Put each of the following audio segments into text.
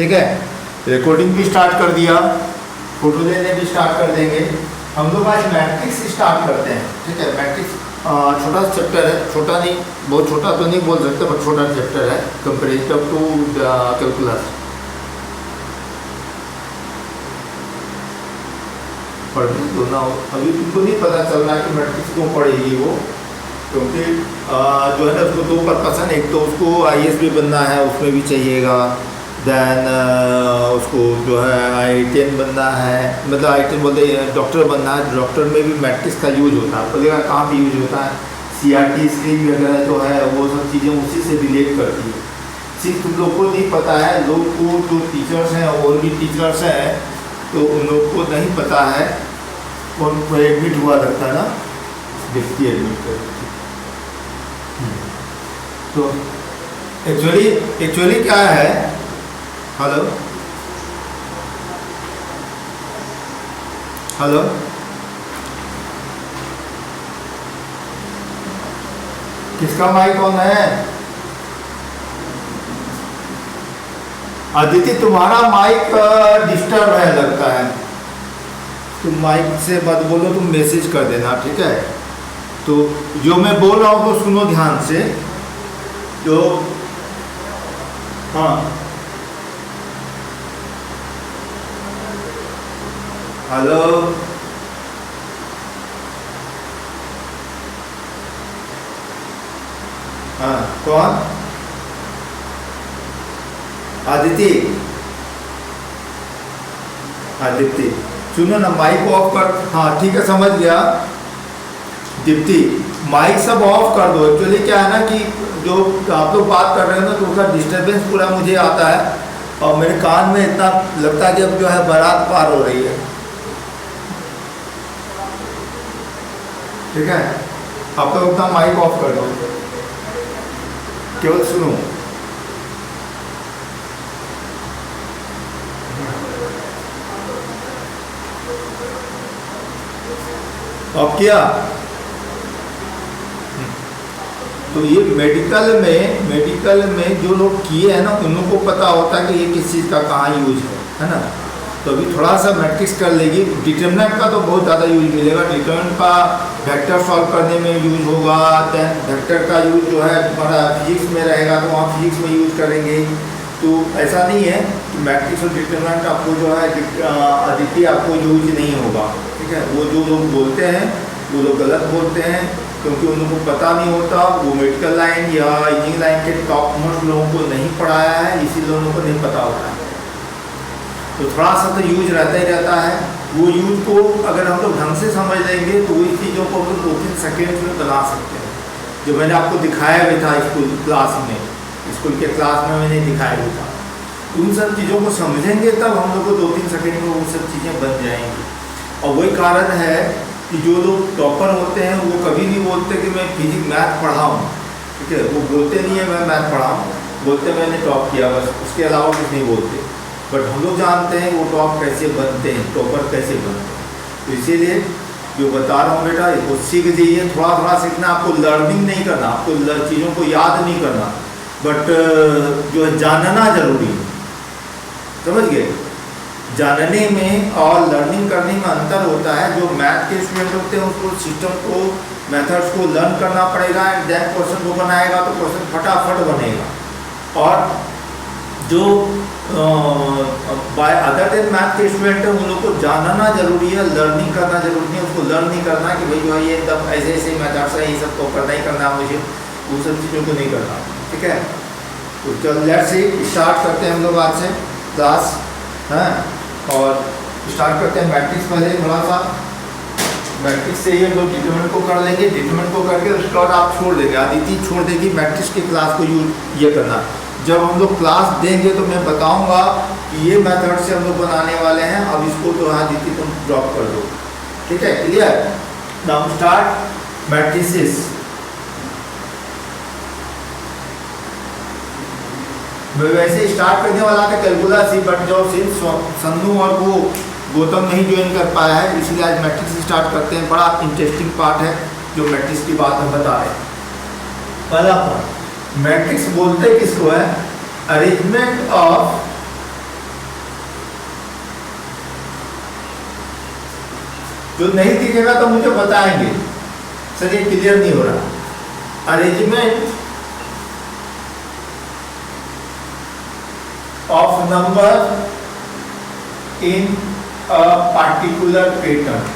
ठीक है, रिकॉर्डिंग भी स्टार्ट कर दिया, फोटो लेने भी स्टार्ट कर देंगे। हम लोग आज मैट्रिक्स स्टार्ट करते हैं। ठीक है, मैट्रिक्स छोटा चैप्टर है, छोटा नहीं, बहुत छोटा तो नहीं बोल सकते, बट छोटा चैप्टर है कंपेरेटिव टू कैलकुलस। पढ़ने दो ना, अभी तुमको नहीं पता चल रहा है कि मैट्रिक्स क्यों पढ़ेगी वो, क्योंकि जो है ना उसको दो पर्पस है। एक तो उसको IAS भी बनना है, उसमें भी चाहिएगा। देन उसको जो है IITN बनना है, मतलब IITN बोलते हैं डॉक्टर बनना है, डॉक्टर में भी मैट्रिक्स का यूज होता है। बोलेगा कहाँ पे यूज होता है, CRT स्क्रीन वगैरह जो है वो सब चीज़ें उसी से रिलेट करती है। सिर्फ तुम लोग को नहीं पता है, लोग को जो टीचर्स हैं और भी टीचर्स हैं तो उन लोग को नहीं पता है। कौन को एडमिट हुआ लगता है ना, डिप्टी एडमिट कर। तो एक्चुअली क्या है, हेलो हेलो किसका माइक ऑन है? अदिति तुम्हारा माइक डिस्टर्ब है लगता है, तुम माइक से मत बोलो, तुम मैसेज कर देना, ठीक है। तो जो मैं बोल रहा हूँ तो सुनो ध्यान से। जो हाँ हेलो हाँ कौन? आदिति, आदित्य सुनो ना, माइक ऑफ कर। हाँ ठीक है, समझ गया। दीप्ति माइक सब ऑफ कर दो। एक्चुअली क्या है ना कि जो आप लोग बात कर रहे हो ना तो उसका डिस्टर्बेंस पूरा मुझे आता है, और मेरे कान में इतना लगता है कि अब जो है बारात पार हो रही है। ठीक है, आप लोग अपना माइक ऑफ कर दो, केवल सुनो। ऑफ किया? तो ये मेडिकल में जो लोग किए हैं ना उन लोगों को पता होता है कि ये किस चीज़ का कहाँ यूज है ना। तो अभी थोड़ा सा मैट्रिक्स कर लेगी। डिटरमिनेंट का तो बहुत ज़्यादा यूज मिलेगा। डिटरमिनेंट का वेक्टर सॉल्व करने में यूज होगा। देन वेक्टर का यूज जो है हमारा फिजिक्स में रहेगा तो वहाँ फिजिक्स में यूज करेंगे। तो ऐसा नहीं है कि मैट्रिक्स और डिटरमिनेंट आपको जो है अदिति आपको यूज नहीं होगा। ठीक है, वो जो लोग बोलते हैं वो लोग गलत बोलते हैं, क्योंकि उन लोगों को पता नहीं होता। वो मेडिकल लाइन या इंजीनियरिंग लाइन के टॉप मोस्ट लोगों को नहीं पढ़ाया है, इसी लोगों को नहीं पता होता है। तो थोड़ा सा तो यूज रहता ही रहता है। वो यूज को अगर हम लोग ढंग से समझ लेंगे तो वही चीज़ों को हम 2-3 सेकेंड में बना सकते हैं। जो मैंने आपको दिखाया भी था स्कूल क्लास में, स्कूल के क्लास में मैंने दिखाया भी था। उन सब चीज़ों को समझेंगे तब हम लोग को 2-3 सेकेंड में वो सब चीज़ें बन जाएंगी। और वही कारण है कि जो लोग टॉपर होते हैं वो कभी नहीं बोलते कि मैं फिजिक्स मैथ पढ़ाऊँ। ठीक है, वो बोलते नहीं है मैं मैथ पढ़ाऊँ, बोलते मैंने टॉप किया, बस उसके अलावा कुछ नहीं बोलते। बट हम लोग जानते हैं वो टॉप कैसे बनते हैं, टॉपर कैसे बनते हैं। तो इसीलिए जो बता रहा हूँ बेटा, वो सीख जाइए। थोड़ा थोड़ा सीखना, आपको लर्निंग नहीं करना, आपको चीज़ों को याद नहीं करना, बट जो है जानना जरूरी है। समझ गए? जानने में और लर्निंग करने में अंतर होता है। जो मैथ के स्टूडेंट होते हैं उसको सिस्टम को, मेथड्स को लर्न करना पड़ेगा एंड देन क्वेश्चन को बनाएगा तो क्वेश्चन फटाफट बनेगा। और जो बाय अदर देन मैथ के स्टूडेंट है उन लोग को जानना जरूरी है, लर्निंग करना जरूरी है। उसको लर्न नहीं करना कि भाई जो है ये एकदम ऐसे ऐसे मेथड्स है, ये सब तो करना ही करना मुझे, उन सब चीज़ों को नहीं करना। ठीक है, तो चल लेट्स सी स्टार्ट करते हैं हम लोग आज से क्लास हैं। और स्टार्ट करते हैं मैट्रिक्स। पहले थोड़ा सा मैट्रिक्स से ही हम लोग डिटरमिनेंट को कर लेंगे। डिटरमिनेंट को करके उसके बाद आप छोड़ देंगे, आदिति छोड़ देगी मैट्रिक्स की क्लास को ये करना। जब हम लोग क्लास देंगे तो मैं बताऊंगा कि ये मेथड से हम लोग बनाने वाले हैं। अब इसको तो आदिति तुम ड्रॉप कर दो। ठीक है, क्लियर? Now start matrices. मैं वैसे स्टार्ट करने वाला था कैलकुलस ही, बट जो सिंस सन्नू और वो गौतम नहीं ज्वाइन कर पाया है इसलिए आज मैट्रिक्स स्टार्ट करते हैं। बड़ा इंटरेस्टिंग पार्ट है जो मैट्रिक्स की बात हम बता रहे हैं। पहला पार्ट, मैट्रिक्स बोलते किसको है? अरेंजमेंट ऑफ जो नहीं दिखेगा तो मुझे बताएंगे सर ये क्लियर नहीं हो रहा। Arrangement of number in a particular pattern.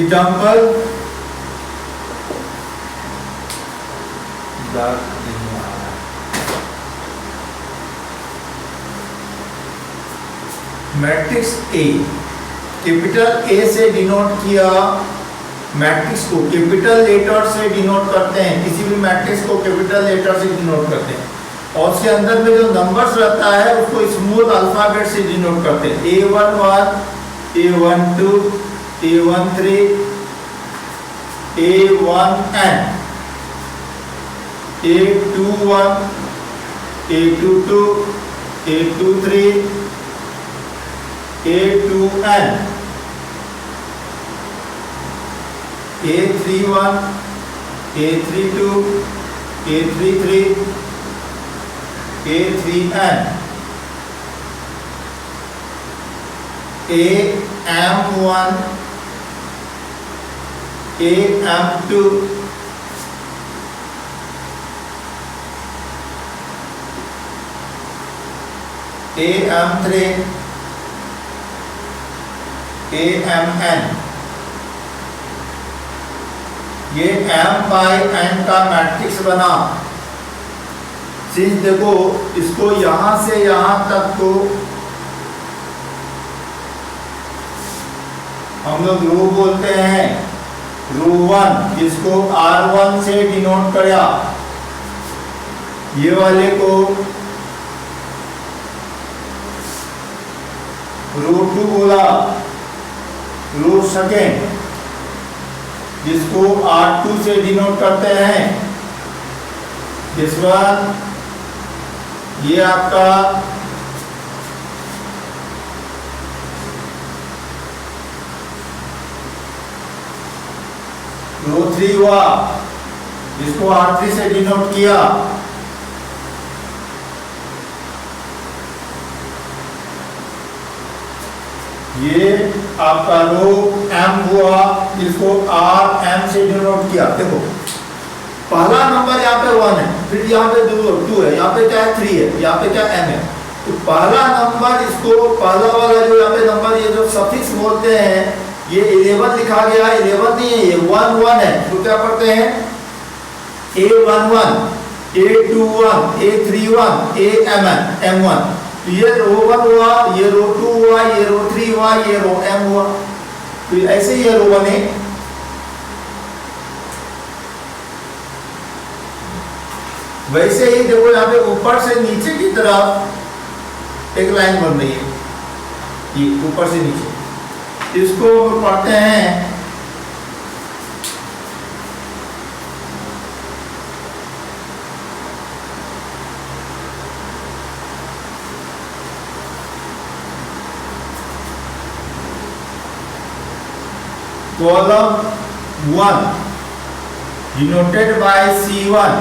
Example matrix A, capital A से डिनोट किया, मैट्रिक्स को कैपिटल लेटर से डिनोट करते हैं, किसी भी मैट्रिक्स को कैपिटल लेटर से डिनोट करते हैं, और उसके अंदर में जो नंबर्स रहता है उसको स्मॉल अल्फाबेट से डिनोट करते हैं। A11, A12, A13, A1n, A21, A22, A23, A2n, A31, A32, A33, A3n, AM1, AM2, AM3, AMN। ये m बाई n का मैट्रिक्स बना। सिंस देखो इसको यहां से यहां तक को हम लोग रो बोलते हैं, रो 1, जिसको R1 से डिनोट किया, ये वाले को रो 2 बोला, रो सेकेंड जिसको R2 से डिनोट करते हैं, दिस वन, ये आपका रो 3 हुआ, जिसको R3 से डिनोट किया, ये आपका रो m हुआ, जिसको RM से डिनोट किया। देखो पहला नंबर यहाँ पे 1 है, फिर यहाँ पे 2 है, यहाँ पे क्या है 3 है, यहाँ पे क्या m है। तो पहला नंबर, इसको पहला वाला जो यहाँ पे नंबर, ये जो सफिक्स बोलते हैं, ये 11 लिखा गया है, 11 नहीं है, ये 1 1 है। तो क्या पढ़ते हैं A11, A21, A31, AMN, M1। तो ये रो 1 हुआ, ये रो 2 हुआ, ये रो 3 हुआ, ये रो m हुआ। तो ऐसे ही ये रो बने। वैसे ही देखो यहाँ पे ऊपर से नीचे की तरफ एक लाइन बन रही है, ये ऊपर से नीचे, इसको पढ़ते हैं column 1 denoted by C1,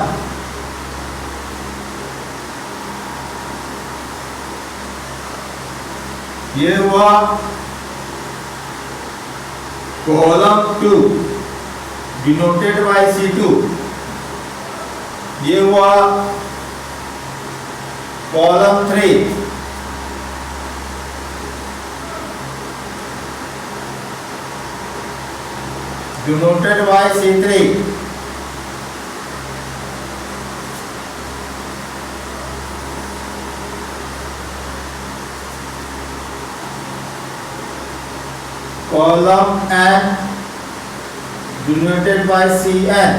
ये हुआ column 2 denoted by C2, ये हुआ column 3 denoted by C3, column n denoted by Cn,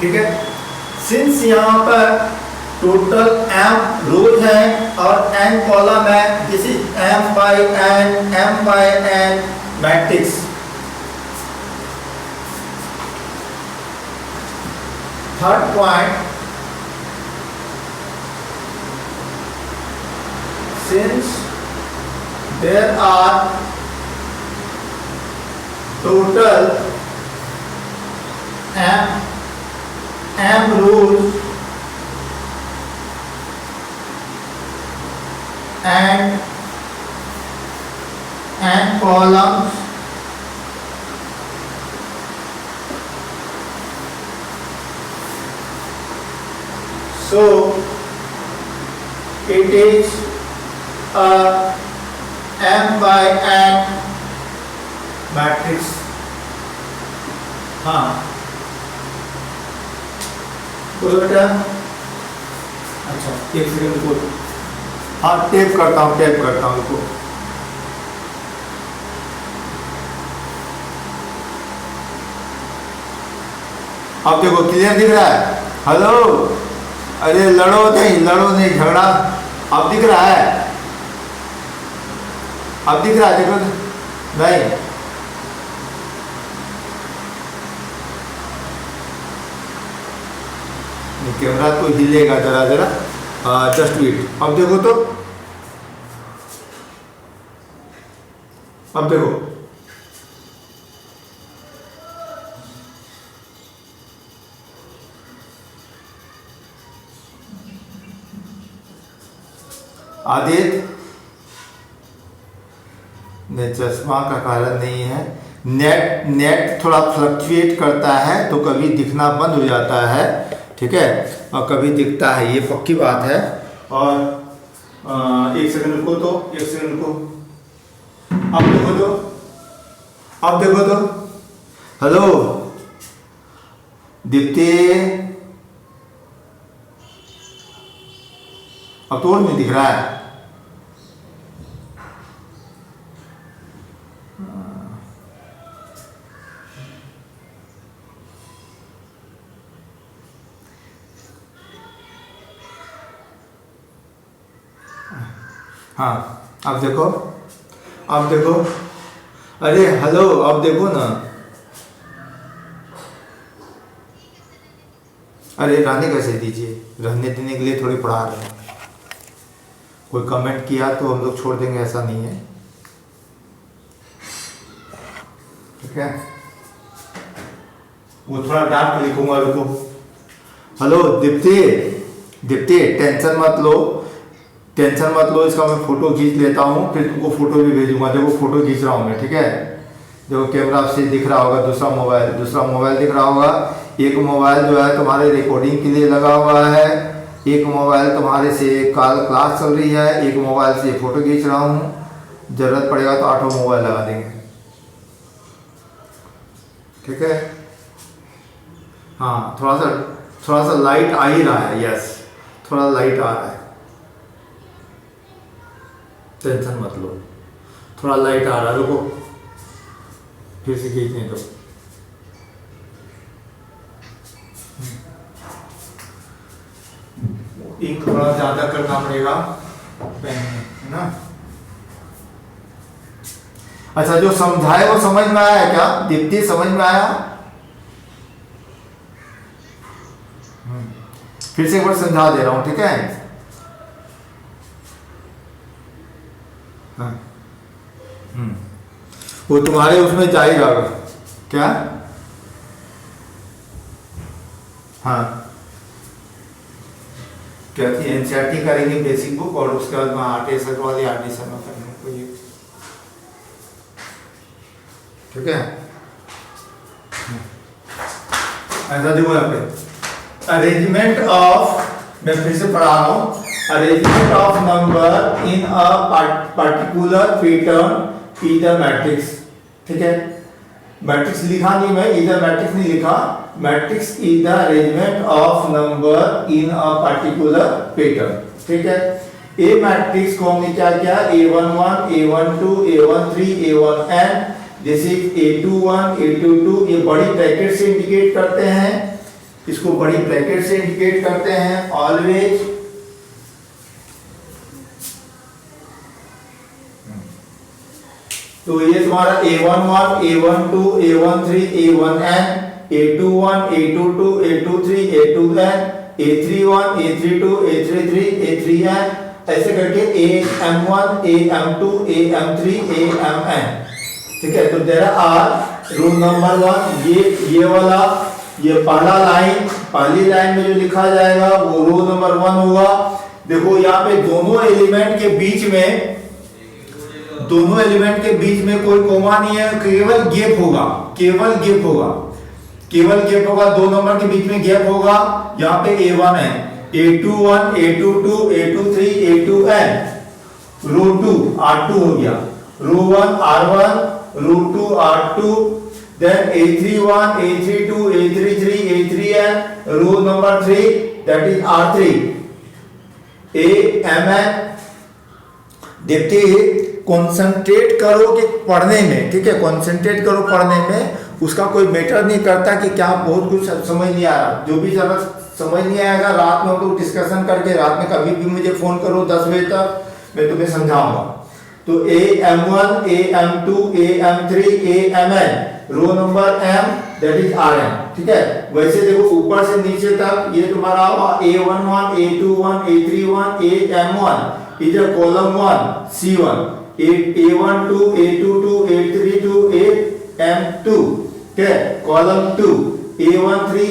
ठीक है। सिंस यहाँ पर टोटल m रोज है और n कॉलम है। This is m by n matrix. Third point, since there are total m rows and n columns, so it is a m by n matrix. हाँ बोलो बेटा। अच्छा एक सेकंड को, हाँ टैप करता हूँ इसको। अब देखो क्लियर दिख रहा है? हेलो, अरे लड़ो नहीं झगड़ा। अब दिख रहा है? अब दिख रहा है? देखो नहीं, कैमरा तो हिलेगा जरा। Just wait. अब देखो तो, अब देखो आदित्य ने चश्मा का कारण नहीं है। नेट थोड़ा फ्लक्चुएट करता है तो कभी दिखना बंद हो जाता है, ठीक है, और कभी दिखता है, ये पक्की बात है। और एक सेकंड को, अब देखो तो हेलो दीप्ति, अब तो नहीं दिख रहा है। हाँ अब देखो, अरे हेलो, अब देखो ना। अरे रहने कैसे दीजिए, रहने देने के लिए थोड़ी पढ़ा रहे हैं। कोई कमेंट किया तो हम लोग छोड़ देंगे, ऐसा नहीं है, ठीक है। वो थोड़ा डार्क लिखूंगा, रुको। हेलो दीप्ति टेंशन मत लो, इसका मैं फोटो खींच लेता हूँ, फिर तुमको फोटो भी भेजूंगा। देखो फोटो खींच रहा हूँ मैं, ठीक है। देखो कैमरा से दिख रहा होगा, दूसरा मोबाइल दिख रहा होगा। एक मोबाइल जो है तुम्हारे रिकॉर्डिंग के लिए लगा हुआ है, एक मोबाइल तुम्हारे से क्लास चल रही है, एक मोबाइल से फोटो खींच रहा हूँ। जरूरत पड़ेगा तो 8 मोबाइल लगा देंगे, ठीक है। हाँ थोड़ा सा लाइट आ ही रहा है, यस थोड़ा लाइट आ रहा है, टेंशन मत लो, थोड़ा लाइट आ रहा है। रुको फिर से खींचने दो। इंक थोड़ा ज्यादा करना पड़ेगा पेन में, है ना। अच्छा जो समझाए वो समझ में आया क्या दीप्ति, समझ में आया? फिर से एक बार समझा दे रहा हूं, ठीक है। हाँ वो तुम्हारे उसमें जा ही रहा क्या? हाँ क्या थी, एनसीईआरटी करेंगे बेसिक बुक, और उसके बाद वहाँ आरटीएस वाली एडमिशन में करने को, ये ठीक है। ऐसा देखो यहाँ पे अरेंजमेंट ऑफ, मैं फिर से पढ़ा रहा हूँ, arrangement of number in a particular pattern is the matrix, ठीक है। मैट्रिक्स लिखा नहीं मैं, इधर मैट्रिक्स नहीं लिखा, matrix is the arrangement of number in a particular pattern, ठीक है। ए मैट्रिक्स को हमने क्या किया, A11, A12, A13, A1n, जैसे A21, A22 ये बड़ी ब्रैकेट से इंडिकेट करते हैं, इसको बड़ी ब्रैकेट से इंडिकेट करते हैं ऑलवेज। तो ये तुम्हारा A11, A12, A13, A1n, A21, A22, A23, A2n, A31, A32, A33, A3n, ऐसे करके AM1, AM2, AM3, AMN। ठीक है, तो देयर आर रूल नंबर 1, ये वाला, ये पहली लाइन में जो लिखा जाएगा वो रो नंबर 1 होगा। देखो यहाँ पे दोनों एलिमेंट के बीच में कोई कोमा नहीं है, केवल गैप होगा, केवल गैप होगा, 2 नंबर के बीच में गैप होगा। यहाँ पे A1 है, A21, A22, A23, A2n, रो 2 R2 हो गया, row 1 R1, row 2 R2, then A31, A32, A33, A3n, row number 3 that is R3, AMN। देखिए कॉन्सेंट्रेट करो कि पढ़ने में, ठीक है, कॉन्सेंट्रेट करो पढ़ने में, उसका कोई मैटर नहीं करता कि क्या बहुत कुछ समझ नहीं आ रहा। जो भी ज़रा समझ नहीं आएगा रात में तो डिस्कशन करके, रात में कभी भी मुझे फ़ोन करो 10 बजे तक, मैं तुम्हें समझाऊंगा। तो AM1, AM2, AM3, AMN, row number M that is RM। ठीक है, वैसे देखो ऊपर से नीचे तक ये तुम्हारा A11, A21, A31, AM1, इधर column 1 C1, A12, A22, A32, AM2, ठीक है, column 2 A13,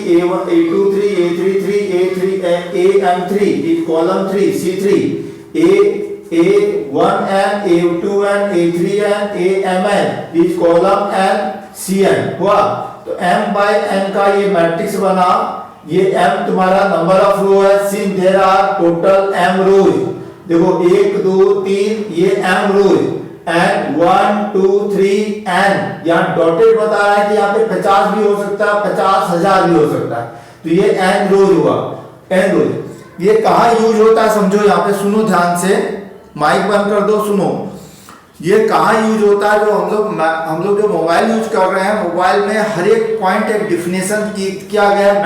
A23, A33, AM3 is column 3 C3, A1n, A2n, A3n, AMN is column n CN हुआ। तो M by N का ये मैट्रिक्स बना, ये M तुम्हारा नंबर ऑफ रो है, since there are total M rows. देखो 1 2 3 ये M रोज एंड 1 2 3 N, यहाँ डॉटेड बता रहा है कि यहाँ पे 50 भी हो सकता है, 50,000 भी हो सकता है। तो ये N रोज हुआ, N रोज। ये कहाँ यूज होता है समझो, यहाँ पे सुनो ध्यान से, माइक बंद कर दो, सुनो। ये कहाँ यूज होता है, जो हम लोग जो मोबाइल यूज कर रहे हैं, मोबाइल में हर एक पॉइंट एक डिफिनेशन किया गया है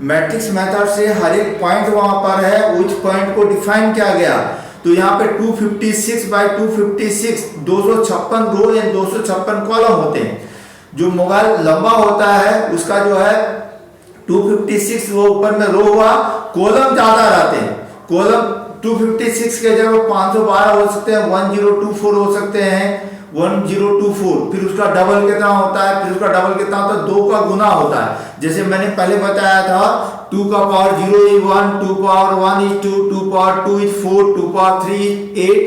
मैट्रिक्स मेथड से हर एक पॉइंट वहां पर है, उस पॉइंट को डिफाइन किया गया। तो यहाँ पे 256 बाय 256 256 रो या 256 कॉलम होते हैं। जो मोबाइल लंबा होता है उसका जो है 256 वो ऊपर में रो हुआ, कॉलम ज्यादा रहते हैं। कॉलम 256 के जगह 512 हो सकते हैं, 1024 हो सकते हैं, 1024। फिर उसका डबल कितना होता है, 2 का गुना होता है। जैसे मैंने पहले बताया था 2 का power 0 is 1, 2 power 1 is 2, 2 power 2 is 4, 2 power 3 is 8।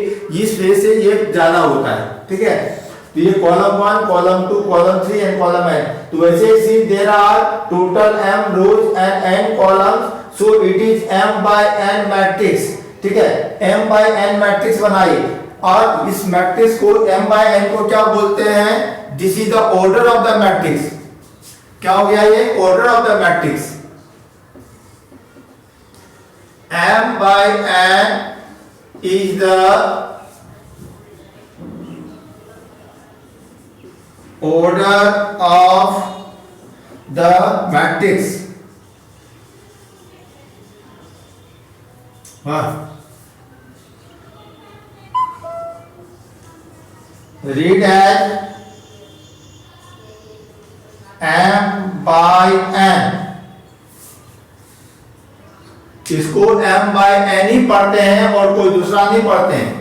इस वजह से ये ज्यादा होता है। ठीक है, तो ये column 1, column 2, column 3 and column n। तो वैसे ही there are total m rows and n columns, so it is m by n matrix. ठीक है, m by n मैट्रिक्स बनाई, और इस मैट्रिक्स को m by n को क्या बोलते हैं, this is the order of the matrix. क्या हो गया ये, order of the matrix. m by n is the order of the matrix। read as m by n। इसको m by n ही पढ़ते हैं और कोई दूसरा नहीं पढ़ते हैं।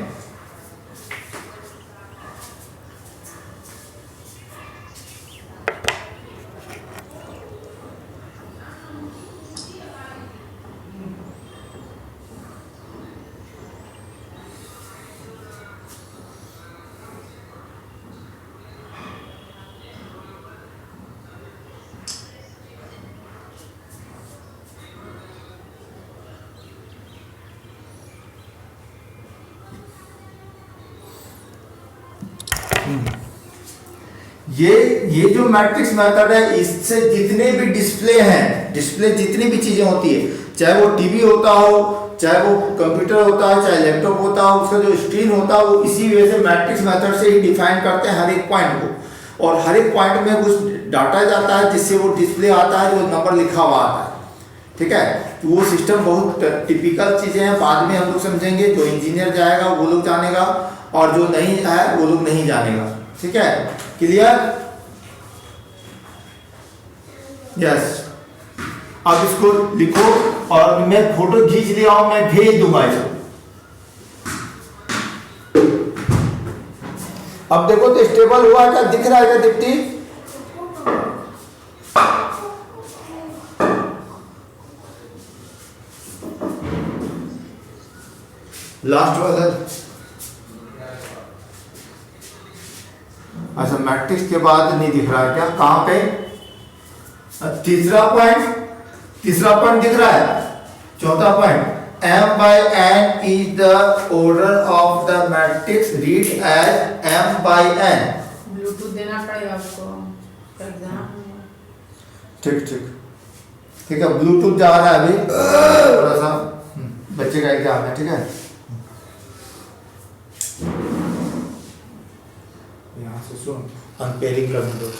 ये जो मैट्रिक्स मेथड है, इससे जितने भी डिस्प्ले जितनी भी चीजें होती है, चाहे वो टीवी होता हो, चाहे वो कंप्यूटर होता है, चाहे लैपटॉप होता हो, उसका जो स्क्रीन होता है, वो इसी वजह से मैट्रिक्स मेथड से ही डिफाइन करते हैं हर एक पॉइंट को। और हर एक पॉइंट में कुछ डाटा जाता है जिससे वो डिस्प्ले आता है, जो नंबर लिखा हुआ आता है। ठीक है, तो वो सिस्टम बहुत टिपिकल चीज़ें हैं, बाद में हम लोग समझेंगे। जो इंजीनियर जाएगा वो लोग जानेगा, और जो नहीं है वो लोग नहीं जानेगा। ठीक है, क्लियर? यस। अब इसको लिखो, और मैं फोटो खींच लिया हूं, मैं भेज दूंगा इसको। अब देखो तो स्टेबल हुआ क्या, दिख रहा है क्या दीप्ति? लास्ट वाला, अच्छा मैट्रिक्स के बाद नहीं दिख रहा है क्या, कहां पे? तीसरा पॉइंट दिख रहा है। चौथा point, m by n is the order of the matrix, read as m by n। Bluetooth देना पड़ेगा आपको एग्जाम में। ठीक है, ब्लूटूथ जा रहा है अभी, थोड़ा सा बच्चे का एग्जाम है। ठीक है, यहाँ से सुन, अनपेयरिंग करने दो।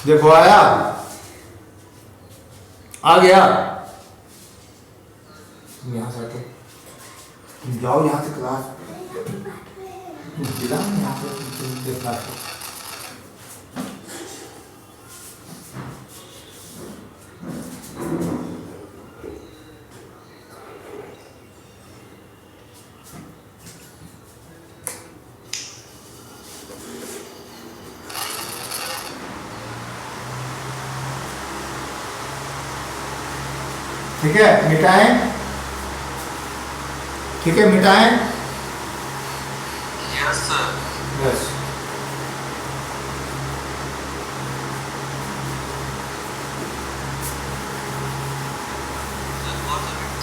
देखो आया, आ गया। यहाँ से तुम जाओ, यहाँ से क्लास तुम जिला में, यहाँ से तुम देखना। ठीक है, मिटाएं। ठीक है, मिटाएं। Yes sir. यस।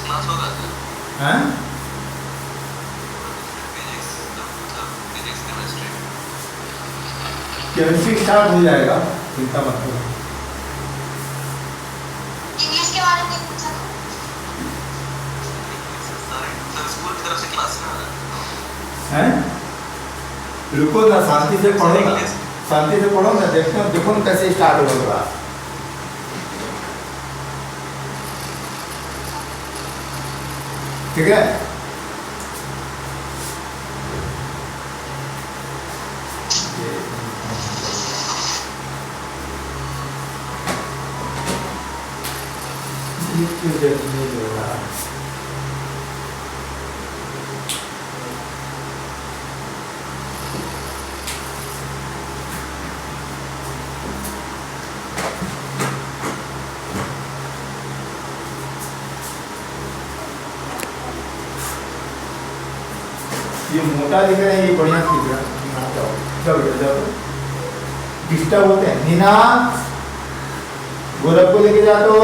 क्लास होगा सर? हैं? फिजिक्स केमिस्ट्री केमिस्ट्री स्टार्ट हो जाएगा, चिंता मत करो। इंग्लिश के बारे में पूछा था। सर स्कूल की तरफ से क्लास में आ रहा है। हैं? रुको ना, शांति से पढ़ो ना, शांति से पढ़ो ना, देखो ना कैसे स्टार्ट होगा। ठीक है, ये मोटा दिख रहा है, ये बढ़िया दिख रहा है। जाओ डिस्टर्ब होते हैं। नीना, गोरख को लेके जा तो।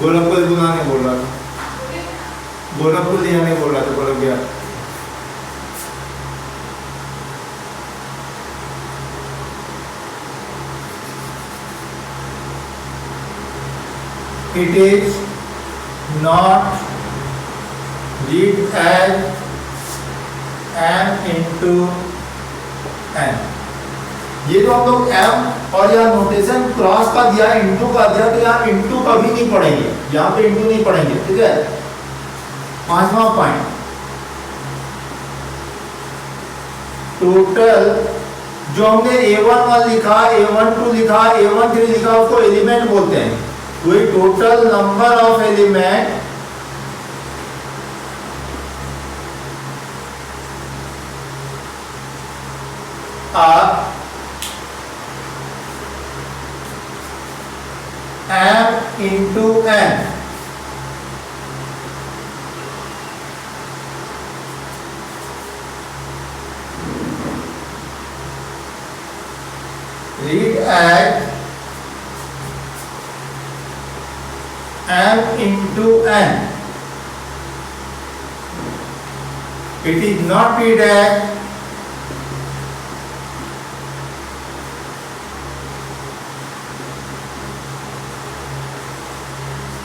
गोरख को बुलाने बोल रहा था, गोरख को ले आने बोल रहा था, गोरख गया। It is not read as m into n। ये जो हम लोग m और यहाँ नोटेशन क्रॉस का दिया, इंटू का दिया, तो यहाँ इंटू कभी नहीं पढ़ेंगे, यहाँ पे इंटू नहीं पढ़ेंगे। ठीक है, पांचवा पॉइंट, टोटल जो हमने A11 लिखा, A12 लिखा, A13 लिखा, उसको एलिमेंट बोलते हैं। कोई total number of element m into n। m into n. It is not treated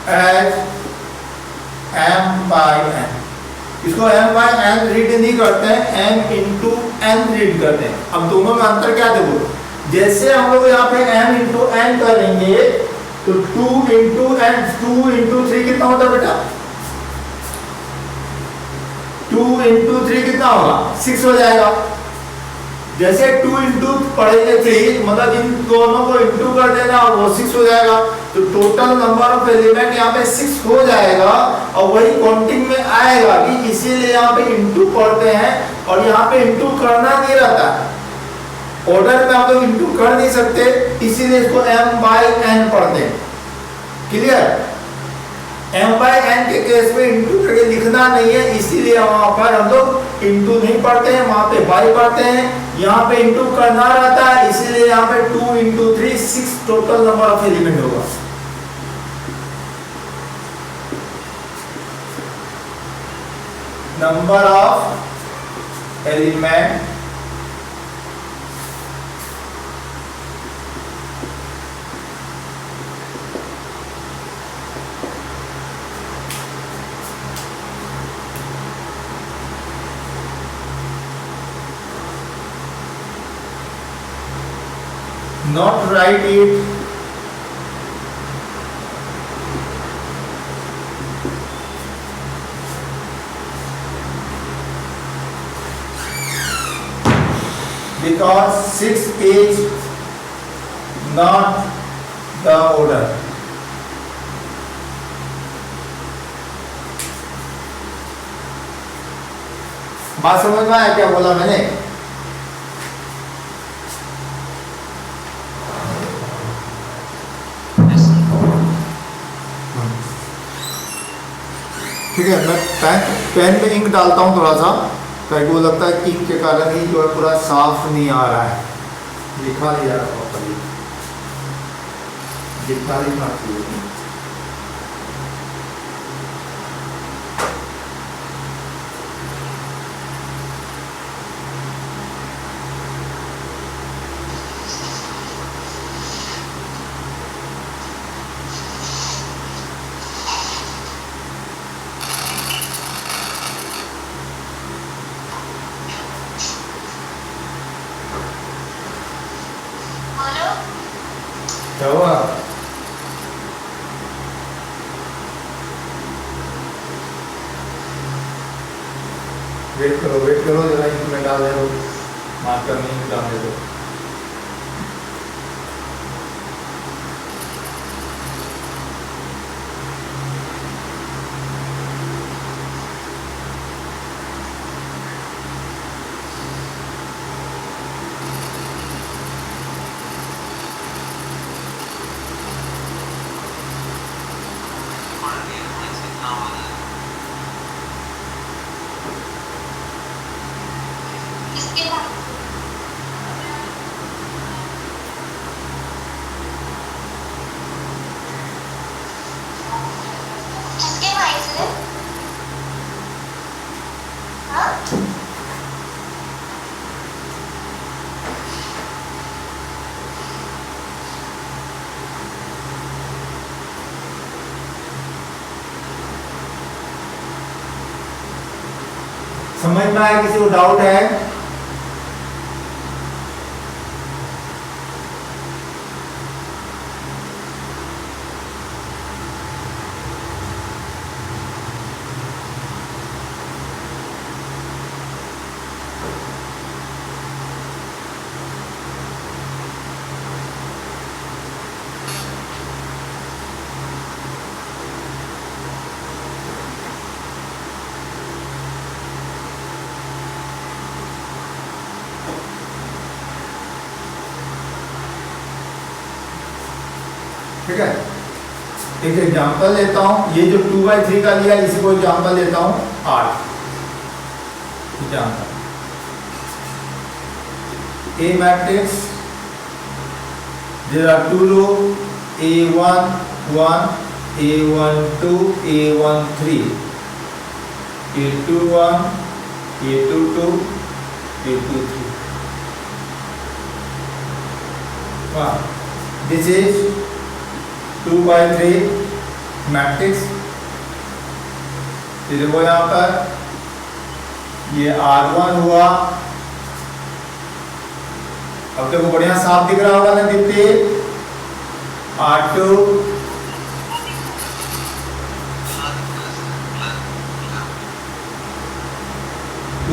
as m by n. इसको m by n रीड नहीं करते हैं, m into n रीड करते हैं। अब दोनों में अंतर क्या देखो, जैसे हम लोग यहाँ पे m into n करेंगे तो 2 into n, 2 into 3 कितना होता है बेटा? 2 into 3 कितना होगा? 6 हो जाएगा। जैसे 2 into पढ़ेंगे 3, मतलब इन दोनों को इंटू कर देना और वो 6 हो जाएगा। तो टोटल नंबर ऑफ एलिमेंट यहाँ पे 6 हो जाएगा और वही काउंटिंग में आएगा कि इसीलिए यहाँ पे इंटू पढ़ते हैं और यहाँ पे इंटू करना नहीं रहता। ऑर्डर में आप लोग इंटू कर नहीं सकते, इसीलिए इसको m by n पढ़ते हैं। क्लियर? m by n के केस में इंटू करके लिखना नहीं है, इसीलिए वहां पर हम लोग इंटू नहीं पढ़ते हैं, वहां पे बाई पढ़ते हैं। यहाँ पे इंटू करना रहता है, इसीलिए यहाँ पे 2 into 3 6 total number of element होगा। Number of element not write it because 6 is not the order. बात समझ में आया क्या बोला मैंने? ठीक है, मैं पेन में इंक डालता हूँ थोड़ा सा, ताकि वो लगता है कि इंक के कारण ही जो है पूरा साफ नहीं आ रहा है, लिखा नहीं जा रहा प्रॉपर्ली, लिखा लिखना चाहिए। क्या हुआ? वेट करो जरा, इंक में डाल दो, मार्कर नहीं डालने दो। इसके बाद किसके भाई से? हाँ? समझ में आया? किसी को डाउट है? ठीक है, एक एग्जांपल लेता हूं। ये जो 2/3 का लिया, इसी को एग्जांपल लेता हूं 8 example. A matrix, there are 2 row, A1 1 A12 A13 A21 A22 A23 this is 2/3 matrix. फिर वो यहाँ पर ये R1 हुआ। अब देखो बढ़िया साफ दिख रहा होगा ना दीप्ति। R2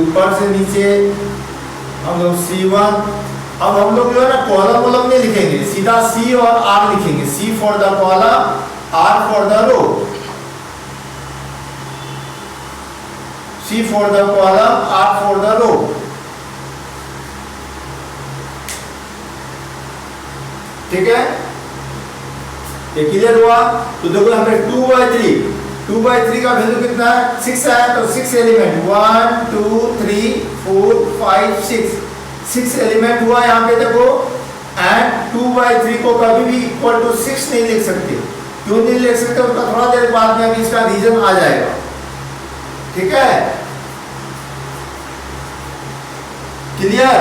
ऊपर से नीचे हम लोग C1। अब हम लोग जो है ना कॉलम वॉलम नहीं लिखेंगे, सीधा C और R लिखेंगे। C for the column, R for the row. C for the column, R for the row. ठीक है, ये क्लियर हुआ। तो देखो यहाँ पे 2/3 का वैल्यू कितना है? 6 है, तो 6 एलिमेंट 1 2 3 4 5 6 एलिमेंट हुआ यहाँ पे देखो। एंड 2/3 को कभी भी इक्वल टू 6 नहीं लिख सकते। क्यों नहीं लिख सकते उसका थोड़ा देर बाद में अभी इसका रीजन आ जाएगा। ठीक है, क्लियर?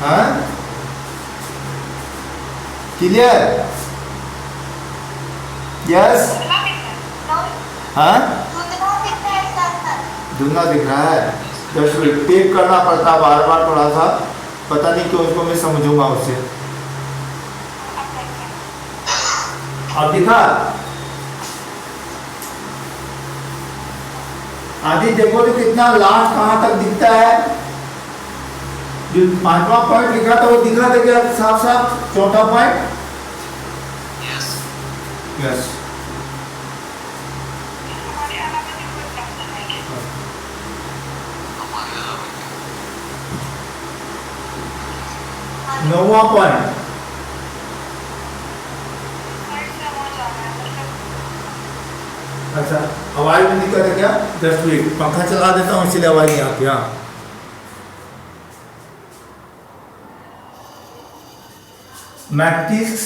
हाँ क्लियर? यस। हाँ धुंधला दिख रहा है। जस्ट टेप करना पड़ता बार बार, थोड़ा सा पता नहीं क्यों इसको मैं समझूंगा उससे। अब दिखा आदि देखो तो कितना लास्ट कहां तक दिखता है। जो 5वां पॉइंट लिखा था वो दिखा था क्या साफ साफ? चौथा पॉइंट यस। नौवां पॉइंट अच्छा आवाज में दिक्कत है क्या? जस्ट वेट, पंखा चला देता हूँ इसलिए आवाज नहीं आती। हाँ मैट्रिक्स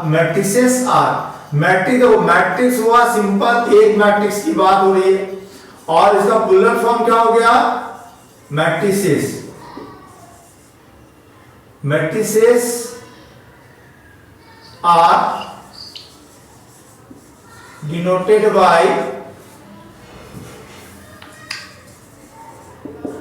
मैट्रिसेस आर मैट्रिक्स हुआ सिंपल, एक मैट्रिक्स की बात हो रही है और इसका प्लूरल फॉर्म क्या हो गया? Matrices are denoted by